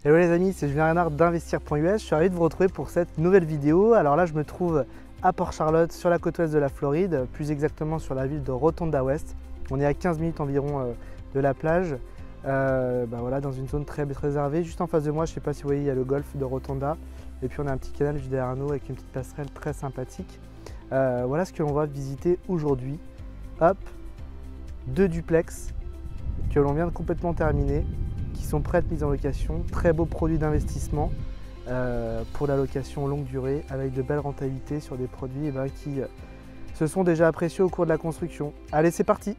Hello les amis, c'est Julien Renard d'Investir.us. Je suis ravi de vous retrouver pour cette nouvelle vidéo. Alors là, je me trouve à Port-Charlotte, sur la côte ouest de la Floride, plus exactement sur la ville de Rotonda West. On est à 15 minutes environ de la plage, voilà, dans une zone très réservée. Juste en face de moi, je ne sais pas si vous voyez, il y a le golfe de Rotonda. Et puis on a un petit canal juste derrière nous avec une petite passerelle très sympathique. Voilà ce que l'on va visiter aujourd'hui. Hop, 2 duplex que l'on vient de complètement terminer, qui sont prêts à être mis en location. Très beaux produits d'investissement pour la location longue durée, avec de belles rentabilités sur des produits qui se sont déjà appréciés au cours de la construction. Allez, c'est parti!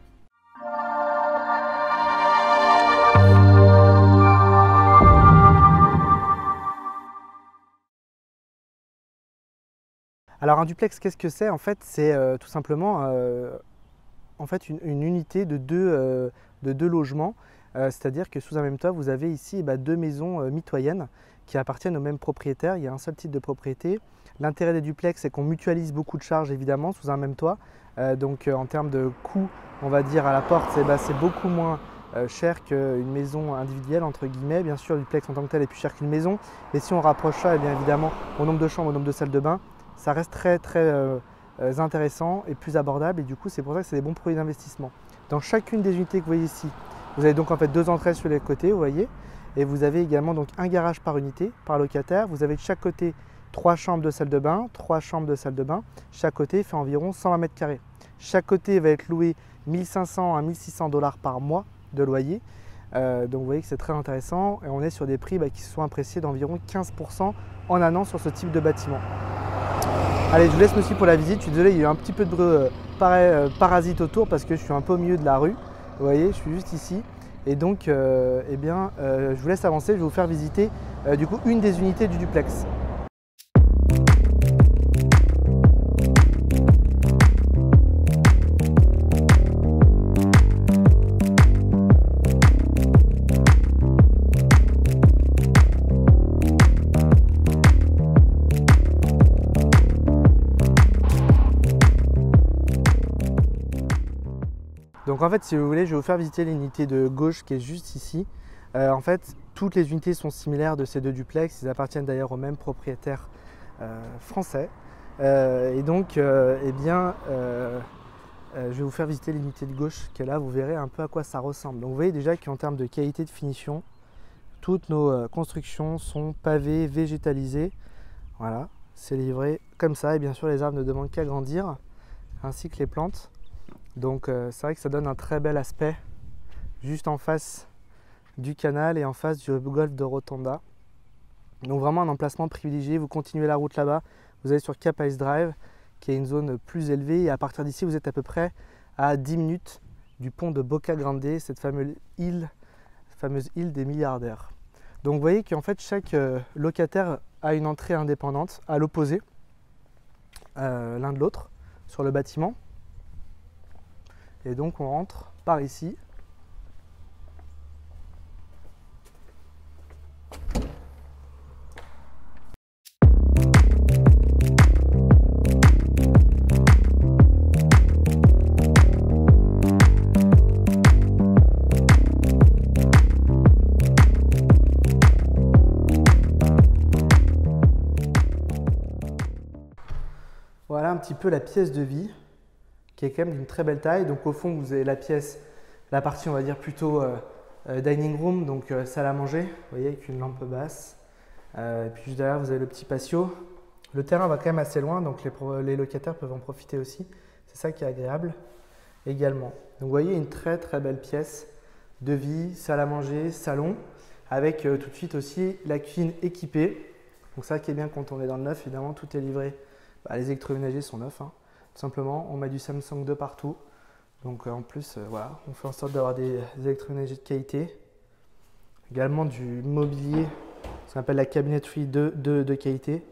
Alors un duplex, qu'est-ce que c'est? En fait, c'est tout simplement une unité de deux logements. C'est-à-dire que sous un même toit, vous avez ici 2 maisons mitoyennes qui appartiennent au même propriétaire. Il y a un seul type de propriété. L'intérêt des duplex, c'est qu'on mutualise beaucoup de charges évidemment sous un même toit. Donc en termes de coût, on va dire à la porte, c'est beaucoup moins cher qu'une maison individuelle entre guillemets. Bien sûr, le duplex en tant que tel est plus cher qu'une maison. Mais si on rapproche ça, bien évidemment, au nombre de chambres, au nombre de salles de bain, ça reste très intéressant et plus abordable. Et du coup, c'est pour ça que c'est des bons produits d'investissement. Dans chacune des unités que vous voyez ici, vous avez donc en fait 2 entrées sur les côtés, vous voyez, et vous avez également donc un garage par unité, par locataire. Vous avez de chaque côté 3 chambres de salle de bain, 3 chambres de salle de bain. Chaque côté fait environ 120 mètres carrés. Chaque côté va être loué 1500 à 1600 $ par mois de loyer. Donc vous voyez que c'est très intéressant et on est sur des prix qui se sont appréciés d'environ 15% en un an sur ce type de bâtiment. Allez, je vous laisse aussi pour la visite. Je suis désolé, il y a eu un petit peu de bruit parasite autour parce que je suis un peu au milieu de la rue. Vous voyez, je suis juste ici. Et donc, je vous laisse avancer. Je vais vous faire visiter du coup une des unités du duplex. Donc en fait, si vous voulez, je vais vous faire visiter l'unité de gauche qui est juste ici. En fait, toutes les unités sont similaires de ces 2 duplex. Ils appartiennent d'ailleurs au même propriétaire français. Je vais vous faire visiter l'unité de gauche qui est là. Vous verrez un peu à quoi ça ressemble. Donc vous voyez déjà qu'en termes de qualité de finition, toutes nos constructions sont pavées, végétalisées. Voilà, c'est livré comme ça. Et bien sûr, les arbres ne demandent qu'à grandir, ainsi que les plantes. Donc c'est vrai que ça donne un très bel aspect juste en face du canal et en face du golfe de Rotonda. Donc vraiment un emplacement privilégié. Vous continuez la route là-bas, vous allez sur Cap Ice Drive qui est une zone plus élevée et à partir d'ici vous êtes à peu près à 10 minutes du pont de Boca Grande, cette fameuse île des milliardaires. Donc vous voyez qu'en fait chaque locataire a une entrée indépendante à l'opposé l'un de l'autre sur le bâtiment. Et donc on rentre par ici. Voilà un petit peu la pièce de vie, qui est quand même d'une très belle taille. Donc au fond, vous avez la partie on va dire plutôt dining room, donc salle à manger, vous voyez, avec une lampe basse. Et puis juste derrière, vous avez le petit patio. Le terrain va quand même assez loin, donc les locataires peuvent en profiter aussi. C'est ça qui est agréable également. Donc vous voyez une très belle pièce de vie, salle à manger, salon, avec tout de suite aussi la cuisine équipée. Donc ça qui est bien quand on est dans le neuf, évidemment, tout est livré. Les électroménagers sont neufs. Tout simplement, on met du Samsung de partout. Donc en plus, voilà, on fait en sorte d'avoir des électroménagers de qualité. Également du mobilier, ce qu'on appelle la cabinetterie de qualité.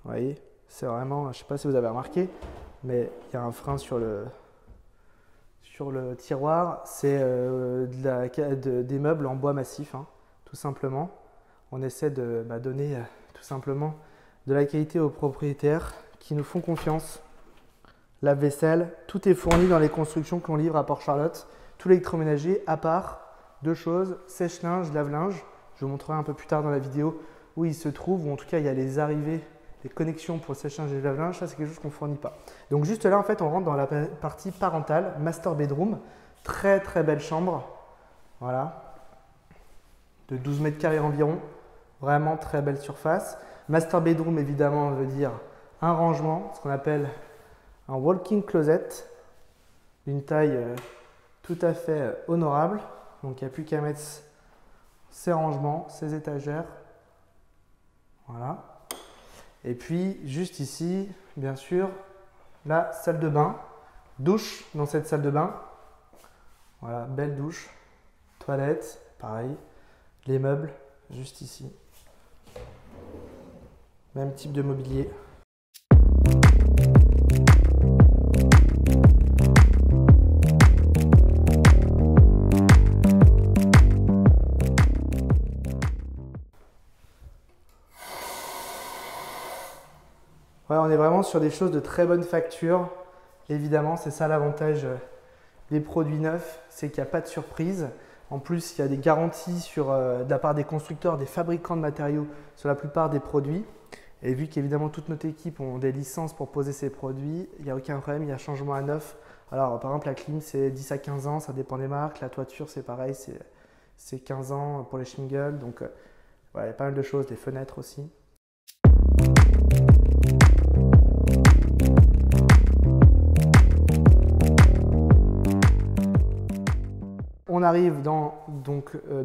Vous voyez, c'est vraiment, je ne sais pas si vous avez remarqué, mais il y a un frein sur le tiroir. C'est des meubles en bois massif, tout simplement. On essaie de donner tout simplement de la qualité aux propriétaires qui nous font confiance. Lave-vaisselle, tout est fourni dans les constructions que l'on livre à Port-Charlotte. Tout l'électroménager à part, 2 choses, sèche-linge, lave-linge, Je vous montrerai un peu plus tard dans la vidéo où il se trouve, ou en tout cas il y a les arrivées, les connexions pour le sèche-linge et le lave-linge. Ça, c'est quelque chose qu'on ne fournit pas. Donc juste là, en fait, on rentre dans la partie parentale, master bedroom. Très très belle chambre. Voilà. De 12 mètres carrés environ. Vraiment très belle surface. Master bedroom, évidemment, veut dire un rangement, ce qu'on appelle un walk-in closet, d'une taille tout à fait honorable. Donc il n'y a plus qu'à mettre ses rangements, ses étagères. Voilà. Et puis juste ici, bien sûr, la salle de bain. Douche dans cette salle de bain. Voilà, belle douche. Toilette, pareil. Les meubles, juste ici. Même type de mobilier. Ouais, on est vraiment sur des choses de très bonne facture. Évidemment, c'est ça l'avantage des produits neufs, c'est qu'il n'y a pas de surprise. En plus, il y a des garanties de la part des constructeurs, des fabricants de matériaux sur la plupart des produits. Et vu qu'évidemment toute notre équipe ont des licences pour poser ces produits, il n'y a aucun problème, il y a changement à neuf. Alors par exemple la clim c'est 10 à 15 ans, ça dépend des marques. La toiture c'est pareil, c'est 15 ans pour les shingles. Donc ouais, il y a pas mal de choses, des fenêtres aussi. On arrive dans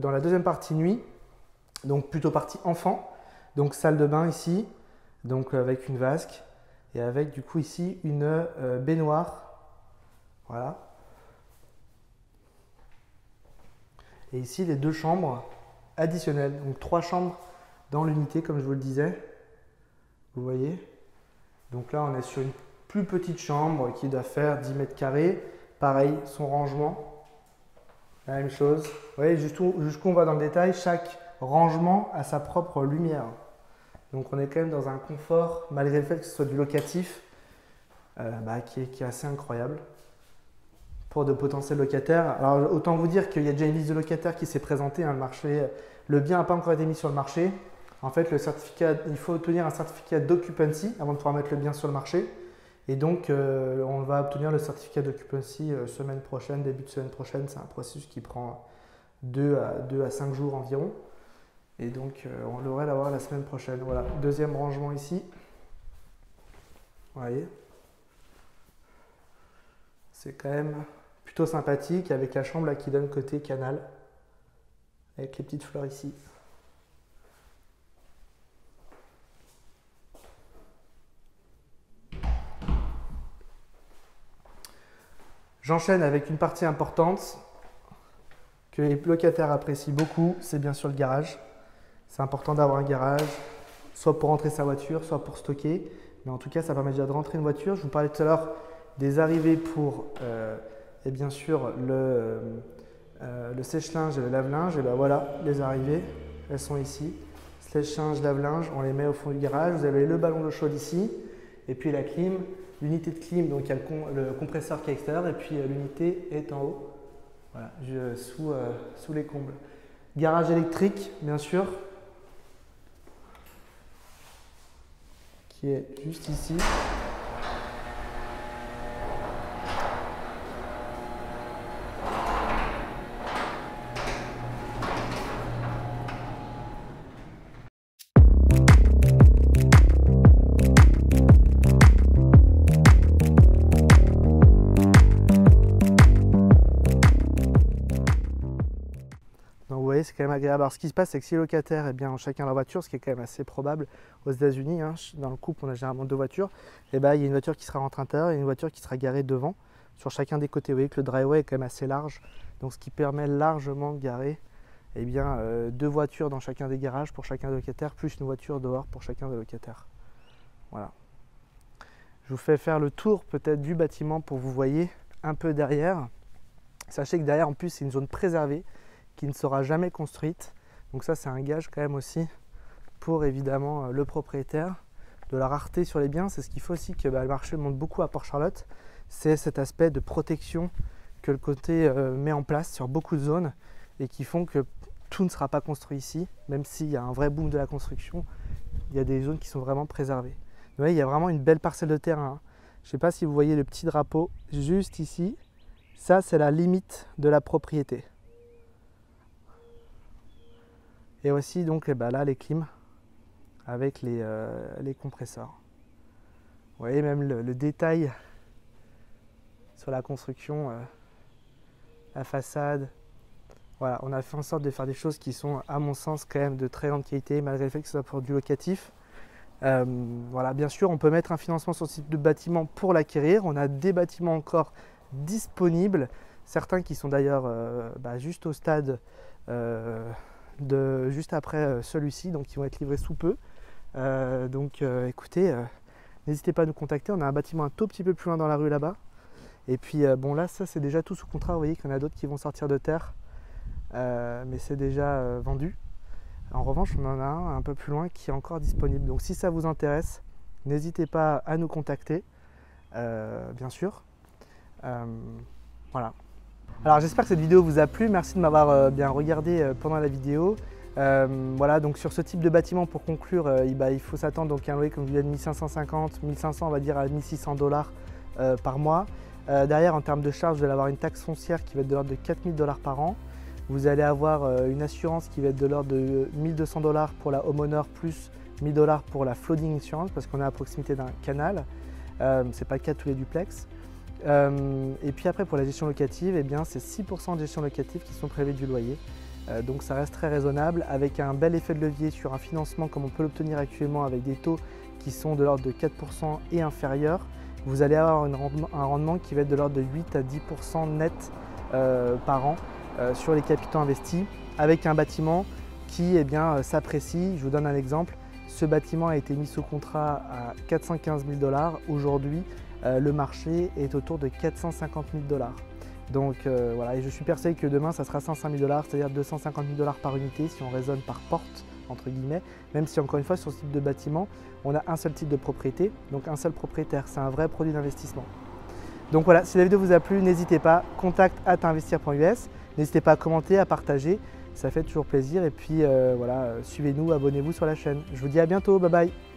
la deuxième partie nuit, donc plutôt partie enfant. Donc salle de bain ici, donc avec une vasque et avec du coup ici une baignoire. Voilà. Et ici les deux chambres additionnelles, donc 3 chambres dans l'unité comme je vous le disais. Vous voyez. Donc là on est sur une plus petite chambre qui doit faire 10 mètres carrés. Pareil, son rangement. La même chose. Vous voyez, jusqu'où on va dans le détail, chaque rangement a sa propre lumière. Donc on est quand même dans un confort, malgré le fait que ce soit du locatif, qui est assez incroyable pour de potentiels locataires. Alors autant vous dire qu'il y a déjà une liste de locataires qui s'est présentée, hein, le bien n'a pas encore été mis sur le marché. En fait, il faut obtenir un certificat d'occupancy avant de pouvoir mettre le bien sur le marché. Et donc, on va obtenir le certificat d'occupancy semaine prochaine, début de semaine prochaine. C'est un processus qui prend 2 à 5 jours environ. Et donc, on devrait l'avoir la semaine prochaine. Voilà, deuxième rangement ici. Vous voyez. C'est quand même plutôt sympathique avec la chambre là, qui donne côté canal. Avec les petites fleurs ici. J'enchaîne avec une partie importante que les locataires apprécient beaucoup, c'est bien sûr le garage. C'est important d'avoir un garage, soit pour rentrer sa voiture, soit pour stocker. Mais en tout cas, ça permet déjà de rentrer une voiture. Je vous parlais tout à l'heure des arrivées pour, et bien sûr, le sèche-linge et le lave-linge. Et bien voilà, les arrivées, elles sont ici. Sèche-linge, lave-linge, on les met au fond du garage. Vous avez le ballon d'eau chaude ici, et puis la clim. L'unité de clim, donc il y a le compresseur qui est à l'extérieur et puis l'unité est en haut, voilà, sous les combles. Garage électrique, bien sûr, qui est juste ici. C'est quand même agréable. Alors ce qui se passe, c'est que si les locataires, eh bien, ont chacun leur voiture, ce qui est quand même assez probable aux États-Unis, hein, dans le couple, on a généralement 2 voitures, et ben, il y a une voiture qui sera rentrée à l'intérieur et une voiture qui sera garée devant, sur chacun des côtés. Vous voyez que le driveway est quand même assez large, donc ce qui permet largement de garer eh bien, 2 voitures dans chacun des garages pour chacun des locataires, plus une voiture dehors pour chacun des locataires. Voilà. Je vous fais faire le tour peut-être du bâtiment pour que vous voyez un peu derrière. Sachez que derrière, en plus, c'est une zone préservée qui ne sera jamais construite. Donc ça, c'est un gage quand même aussi pour évidemment le propriétaire de la rareté sur les biens. C'est ce qu'il faut aussi que le marché montre beaucoup à Port-Charlotte. C'est cet aspect de protection que le côté met en place sur beaucoup de zones et qui font que tout ne sera pas construit ici, même s'il y a un vrai boom de la construction, il y a des zones qui sont vraiment préservées. Vous voyez, il y a vraiment une belle parcelle de terrain, hein. Je ne sais pas si vous voyez le petit drapeau juste ici, ça c'est la limite de la propriété. Et aussi donc là les clims avec les compresseurs. Vous voyez même le détail sur la construction, la façade. Voilà, on a fait en sorte de faire des choses qui sont à mon sens quand même de très grande qualité malgré le fait que ce soit pour du locatif. Voilà, bien sûr on peut mettre un financement sur ce type de bâtiment pour l'acquérir. On a des bâtiments encore disponibles, certains qui sont d'ailleurs juste au stade juste après celui-ci, donc qui vont être livrés sous peu. Écoutez, n'hésitez pas à nous contacter. On a un bâtiment un tout petit peu plus loin dans la rue là-bas. Et puis bon là, ça c'est déjà tout sous contrat. Vous voyez qu'il y en a d'autres qui vont sortir de terre, mais c'est déjà vendu. En revanche, on en a un peu plus loin qui est encore disponible. Donc si ça vous intéresse, n'hésitez pas à nous contacter, bien sûr. Voilà. Alors j'espère que cette vidéo vous a plu, merci de m'avoir bien regardé pendant la vidéo. Voilà, donc sur ce type de bâtiment, pour conclure, il faut s'attendre donc à un loyer comme je vous l'ai dit de 1550, 1500 on va dire à 1600 $ par mois. Derrière en termes de charges, vous allez avoir une taxe foncière qui va être de l'ordre de 4000 $ par an. Vous allez avoir une assurance qui va être de l'ordre de 1200 $ pour la homeowner plus 1000 $ pour la flooding insurance parce qu'on est à proximité d'un canal. C'est pas le cas de tous les duplex. Et puis après pour la gestion locative, c'est 6% de gestion locative qui sont prélevés du loyer. Donc ça reste très raisonnable avec un bel effet de levier sur un financement comme on peut l'obtenir actuellement avec des taux qui sont de l'ordre de 4% et inférieurs. Vous allez avoir un rendement qui va être de l'ordre de 8 à 10% net par an sur les capitaux investis avec un bâtiment qui s'apprécie. Je vous donne un exemple. Ce bâtiment a été mis sous contrat à 415 000 $. Aujourd'hui, le marché est autour de 450 000 $. Donc voilà, et je suis persuadé que demain, ça sera 500 000 $, c'est-à-dire 250 000 $ par unité si on raisonne par porte, entre guillemets, même si encore une fois, sur ce type de bâtiment, on a un seul type de propriété, donc un seul propriétaire. C'est un vrai produit d'investissement. Donc voilà, si la vidéo vous a plu, n'hésitez pas, contact@investir.us. N'hésitez pas à commenter, à partager, ça fait toujours plaisir. Et puis voilà, suivez-nous, abonnez-vous sur la chaîne. Je vous dis à bientôt, bye bye.